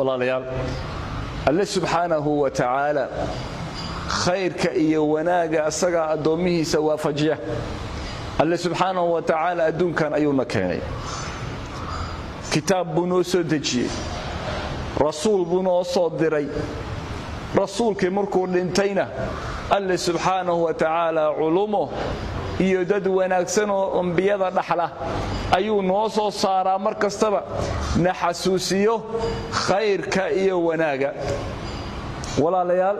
walaalayaal alle subxaanahu wa tacaala khayrka iyo wanaaga asagaa addoomihiisa waafajiya. alle subxaanahu wa tacaala adduunkan ayuuna keenay, kitaab buu noo soo dejiyey, rasuul buu noo soo diray. rasuulkii markuu dhintayna alle subxaanahu wa tacaala culumo iyo dad wanaagsan oo ambiyada dhaxla ayuu noo soo saaraa, mar kastaba na xasuusiyo khayrka iyo wanaaga. walaalayaal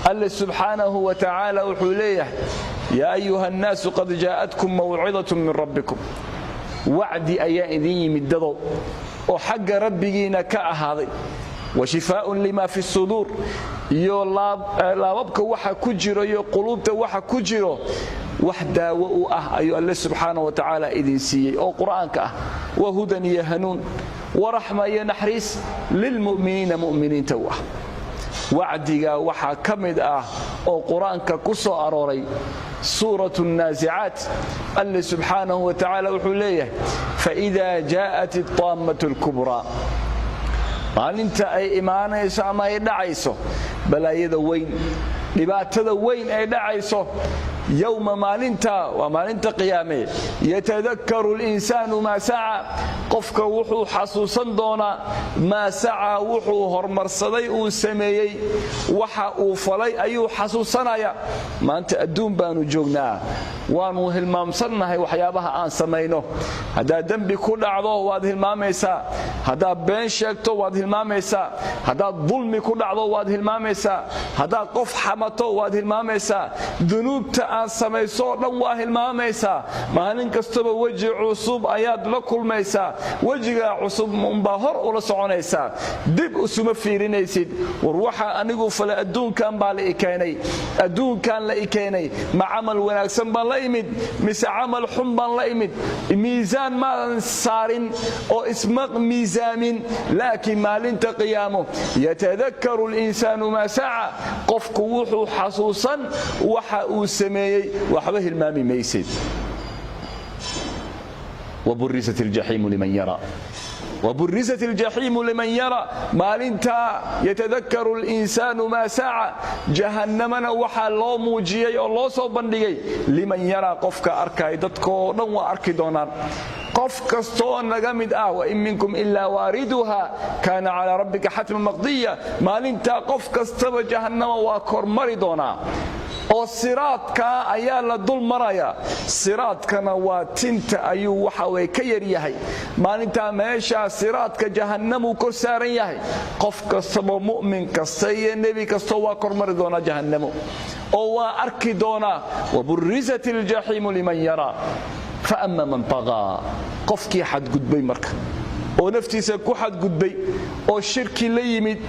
alle subxaanahu wa tacaala wuxuu leeyahay yaa ayuha annaasu qad jaa'atkum mawcidatun min rabbikum, wacdi ayaa idin yimid dadow oo xagga rabbigiina ka ahaaday, wa shifaa'un lima fi suduur, iyo laababka waxa ku jiro iyo quluubta waxa ku jiro wax daawo u ah ayuu alle subxaanahu wa tacaala idin siiyey oo qur'aanka ah, wa hudan iyo hanuun, waraxma iyo naxariis lilmu'miniina mu'miniinta u ah. wacdiga waxaa ka mid ah oo qur'aanka ku soo arooray suuratu nnaasicaat. alle subxaanahu wa tacaala wuxuu leeyahay faidaa jaa'at iطaammatu lkubraa, maalinta ay imaanayso ama ay dhacayso balaayada weyn, dhibaatada weyn ay dhacayso, yowma maalinta waa maalinta qiyaame, yatadakkaru linsaanu maa saca, qofka wuxuu xasuusan doonaa maa saca, wuxuu hormarsaday uu sameeyey, waxa uu falay ayuu xasuusanaya. maanta adduun baanu joognaa, waanu hilmaamsannahay waxyaabaha aan samayno. haddaad dembi ku dhacdo waad hilmaamaysaa, haddaad been sheegto waad hilmaamaysaa, haddaad dulmi ku dhacdo waad hilmaamaysaa, haddaad qof xamato waad hilmaamaysaa, dunuubta aad samayso dhan waa hilmaamaysaa. maalin kastaba weji cusub ayaad la kulmaysaa, wejigaa cusub unbaa hor ula soconaysaa, dib usuma fiirinaysid. war waxa anigu falay adduunkan baa la ikeenay, adduunkan la ikeenay, ma camal wanaagsan baan la imid mise camal xun baan la imid? miisaan maadan saarin oo isma miisaamin, laakiin maalinta qiyaamo yatadakkaru linsaanu maa saca, qofku wuxuu xasuusan waxa uu sameeyey, waxba hilmaami maysid. waburisat aljaxiimu liman yara, وبرزت الجحيم لمن يرى، maalinta yatadakkaru الإنسان maa saca, jahannamana waxaa loo muujiyey oo loo soo bandhigay liman yaraa, qofka arkay. dadkoo dhan waa arki doonaan, qof kastoo naga mid ah, wain minkum ilaa waariduha kaana calىa rabbika xatman maqdiya. maalintaa qof kastaba jahannama waa kormari doonaa oo siraadka ayaa la dul maraya. siraadkana waa tinta ayuu waxa way ka yar yahay. maalintaa meeshaa siraadka jahannamuu kor saaran yahay. qof kastaba mu'min kasta iyo nebi kastoo waa kormari doonaa jahannamo oo waa arki doonaa. waburizat iljaxiimu liman yaraa faama man tagaa, qofkii xadgudbay marka oo naftiisa ku xadgudbay oo shirki la yimid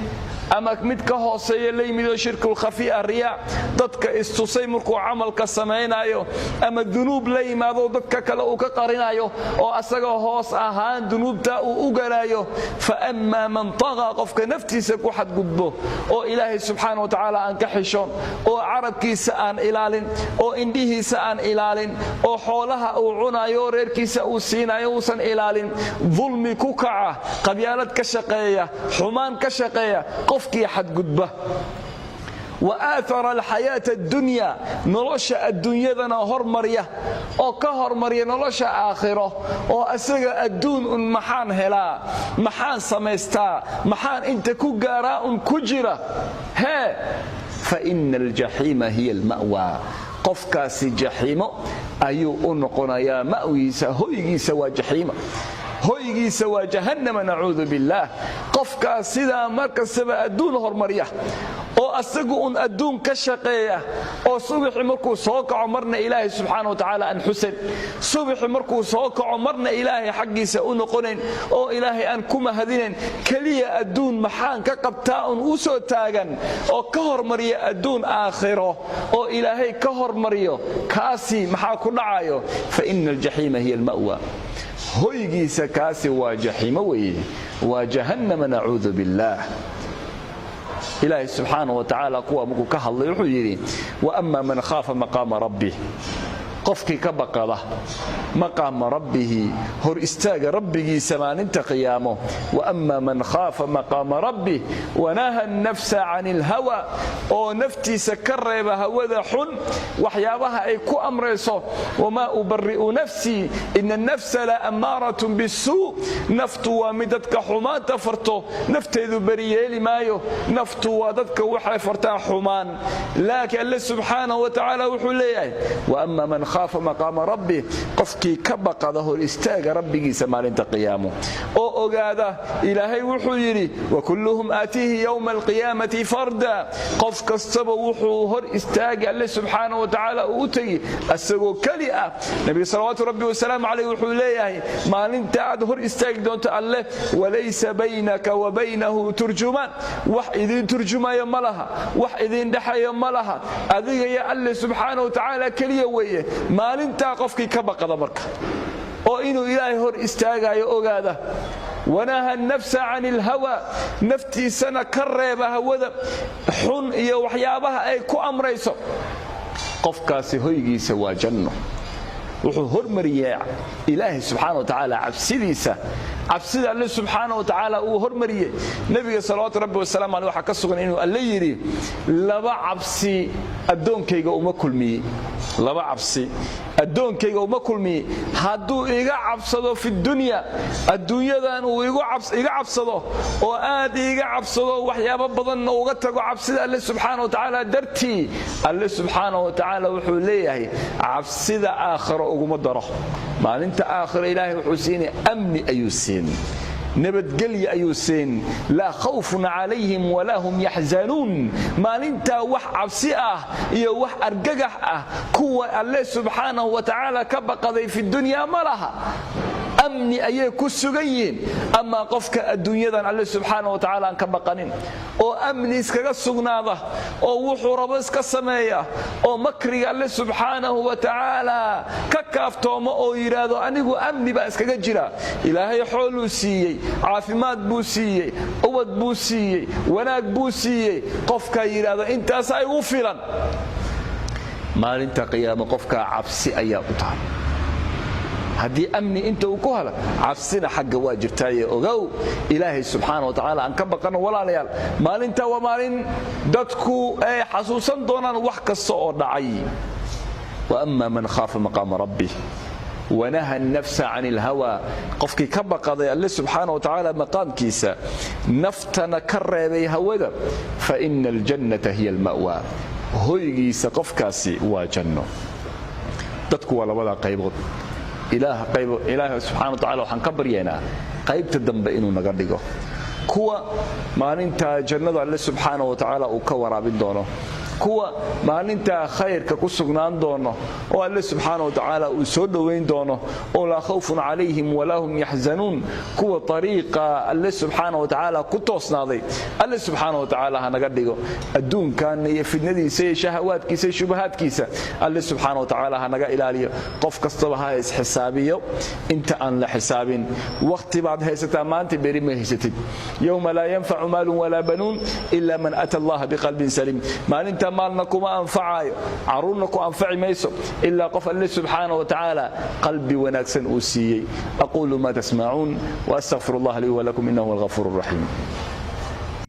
ama mid ka hooseeya la yimid oo shirkul khafi'a riyaa, dadka istusay markuu camalka samaynayo, ama dunuub la yimaado dadka kale uu ka qarinayo oo asaga hoos ahaan dunuubta uu u galaayo. fa amaa man tagaa, qofka naftiisa ku xadgudbo oo ilaahay subxaana wa tacaala aan ka xishoon, oo carabkiisa aan ilaalin, oo indhihiisa aan ilaalin, oo xoolaha uu cunayo reerkiisa uu siinayo uusan ilaalin, dulmi ku kaca, qabyaalad ka shaqeeya, xumaan ka shaqeeya, qofkii xadgudba. وآثر الحياة الدنيا، nolosha adduunyadana hormarya oo ka hormarya nolosha aakhiro, oo asaga adduun un maxaan helaa, maxaan samaystaa, maxaan inta ku gaaraa un ku jira. فإن الجحيم هي المأوى، qofkaasi jaxiimo ayuu u noqonayaa, ma'wiisa hoygiisa waa jaxiima, hoygiisa waa jahannama, nacuudu billaah. qofkaas sidaa markastaba adduun hormarya oo asagu un adduun ka shaqeeya, oo subaxi markuu soo kaco marna ilaahay subxaana wa tacaala aan xusayn, subaxi markuu soo kaco marna ilaahay xaggiisa u noqonayn oo ilaahay aan ku mahadinayn, keliya adduun maxaan ka qabtaa un u soo taagan oo ka hormarya adduun aakhiro oo ilaahay ka hormaryo, kaasi maxaa ku dhacayo? fa ina aljaxiima hiya alma'wa, hoygiisa kaasi waa jaxiimo weeye, waa jahannama, nacuudu billaah. ilaahay subxaana wa tacaala kuwa markuu ka hadlay wuxuu yidhi waama man khaafa maqaama rabbih qofkii ka baqada maqaama rabbihi hor istaaga rabbigiisa maalinta qiyaamo wa amma man khaafa maqaama rabbih wanaha an-nafsa 'anil hawa oo naftiisa ka reeba hawada xun waxyaabaha ay ku amrayso wama ubarri'u nafsi inna an-nafsa la amaaratun bis-suu naftu waa mid dadka xumaanta farto nafteedu bariyeeli maayo naftu waa dadka waxay fartaa xumaan laakiin Allah subhanahu wa ta'ala wuxuu leeyahay wa amma man khaafa maqaama rabbih qofkii ka baqada hor istaaga rabbigiisa maalinta qiyaamo oo ogaada ilaahay wuxuu yiri wa kulluhum aatihi yawma al-qiyamati farda qof kastaba wuxuu hor istaaga Allah subhanahu wa ta'ala uu tagi asagoo kali ah nabi sallallahu rabbi wa salaam alayhi wuxuu leeyahay maalinta aad hor istaagi doonto Allah walaysa baynaka wa baynahu turjuman wax idin turjumaya malaha wax idin dhaxaya malaha adiga ya Allah subhanahu wa ta'ala kaliya weeye maalinta qofkii ka baqada marka oo inuu ilaahay hor istaagayo ogaada wanaha an-nafsa 'anil hawa naftiisana ka reeba hawada xun iyo waxyaabaha ay ku amrayso qofkaasi hoygiisa waa janno wuxuu hormariyay ilaahay subhanahu wa ta'ala cabsidiisa cabsida Allah subhanahu wa ta'ala uu hormariyay nabiga sallallahu rabbi wa salaam alayhi waxa ka sugan inuu alla yiri laba cabsi adoonkayga uma kulmiyay laba cabsi adoonkayga uma kulmiyay haduu iga cabsado fi dunya adduunyadan uu iga cabsado oo aad iga cabsado waxyaabo badan uga tago cabsida Allah subhanahu wa ta'ala dartii Allah subhanahu wa ta'ala wuxuu leeyahay cabsida aakhiro uguma daro maalinta aakhiro ilaahay wuxuu siinay amni ayuu siin nabadgelyo ayuu siin la khawfun alayhim wala hum yahzanun maalinta wax cabsi ah iyo wax argagax ah kuwa Allah subhanahu wa ta'ala ka baqaday fi dunya malaha amni ayay ku sugayiin ama qofka adduunyadan Allah subhanahu wa ta'ala ka baqanin oo amni iskaga sugnaada oo wuxuu rabo iska sameeya oo makriga Allah subhanahu wa ta'ala ka kaaftoomo oo yiraahdo anigu amni ba iskaga jira ilaahay xooluu siiyay caafimaad buu siiyay ubad buu siiyay wanaag buu siiyay qofka yiraahdo intaas ay u filan maalinta qiyaamo qofka cabsi ayaa u tahay haddii amni inta uu ku helo cabsina xagga waa jirtaaye ogow ilaahay subhanahu wa ta'ala aan ka baqano walaalayaal maalinta waa maalin dadku ay xasuusan doonaan wax kasta oo dhacay wa amma man khafa maqama rabbih ونهى النفس عن الهوى قفكي كبقضي الله سبحانه وتعالى مقام كيسا نفتنا كربي هودا فإن الجنة هي المأوى هويجيس قفكاسي وجنة تتكو ولا ولا قيبض إله سبحانه وتعالى وحن كبرينا قيبت الدنب إنه نقدقه كوا ما أنت جنة الله سبحانه وتعالى وكورا بالدونه kuwa maalinta khayrka ku sugnaan doono oo Allah subhanahu wa ta'ala uu soo dhaweyn doono oo la khawfun alayhim wala hum yahzanun kuwa tariiqa Allah subhanahu wa ta'ala ku toosnaaday Allah subhanahu wa ta'ala hanaga dhigo adduunkan iyo fidnadiisa iyo shahawaadkiisa iyo shubahaadkiisa Allah subhanahu wa ta'ala hanaga ilaaliyo qof kastaba ha is xisaabiyo inta aan la xisaabin waqti baad haysataa maanta bari ma haysatid yawma la yanfa'u malun wala banun illa man ata Allah biqalbin salim maalinta مالنا كما أنفعايو عرونا كما أنفع ميسو إلا قف الله سبحانه وتعالى قلبي ونكسن أوسيي أقول ما تسمعون وأستغفر الله لي ولكم إنه الغفور الرحيم